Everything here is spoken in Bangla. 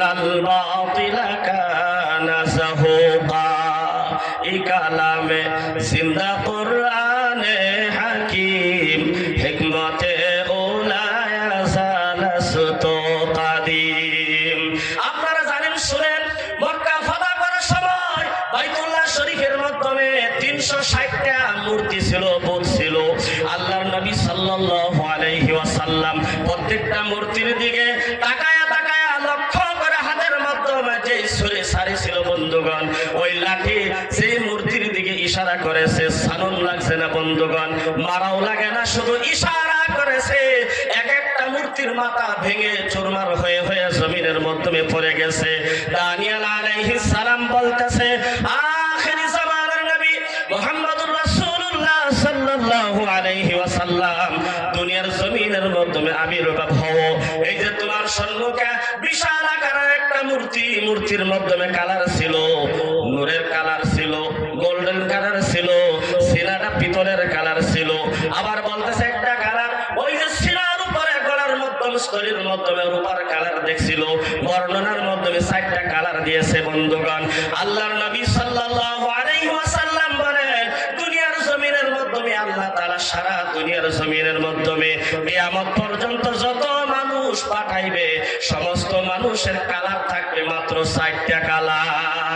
ইন্নাল বাতিলা কানা যাহুকা। এই কালামে জিন্দা কুরআনে হাকিম হিকমতে উলায়া জালাসতু কাদিম। আপনারা জানেন, শুনেন, মক্কা ফাতহ করার সময় বাইতুল্লাহ শরীফের মাধ্যমে 360টা মূর্তি ছিল, বুত ছিল। আল্লাহর নবী সাল্লাল্লাহু আলাইহি ওয়াসাল্লাম প্রত্যেকটা মূর্তির দিকে তাকায়া তাকায়া লক্ষ্য করে হাতের মাধ্যমে যে ছুরি সারি ছিল বন্ধুগণ, ওই লাঠি সেই মূর্তির দিকে ইশারা করেছে। সানুন লাগছে না বন্ধুগণ, মারাও লাগে না, শুধু ইশারা করেছে। এক একটা মূর্তির মাথা ভেঙে চুরমার হয়ে হয়ে জমিনের মাধ্যমে পড়ে গেছে। দানিয়েল আলাইহিস সালাম বলতেছে, আখিরি জামানার নবী মুহাম্মদুর রাসূলুল্লাহ সাল্লাল্লাহু আলাইহি ওয়াসাল্লাম দুনিয়ার জমিনের মাধ্যমে আবির্ভাব হও। এই যে তোমার সম্মুখে বিশাল আকারের একটা মূর্তি, মূর্তির মাধ্যমে কালার ছিল, নূরের কালার ছিল, গোল্ডেন কালার ছিল, সিনাটা পিতলের কালার ছিল। আবার বলতেছে একটা কালার ওই যে সিনার উপরে গলার মাধ্যমে স্থলের মাধ্যমে রূপার কালার দেখছিল। বর্ণনার মাধ্যমে 4টা কালার দিয়েছে বন্ধুগণ। আল্লাহর নবী সাল্লাল্লাহু আলাইহি ওয়াসাল্লাম বলেন, দুনিয়ার জমিনের মাধ্যমে আল্লাহ তাআলা সারা দুনিয়ার জমিনের মাধ্যমে কিয়ামত পর্যন্ত যত মানুষ পাঠাইবে সমস্ত মানুষের কালার থাকবে মাত্র 4টা কালার।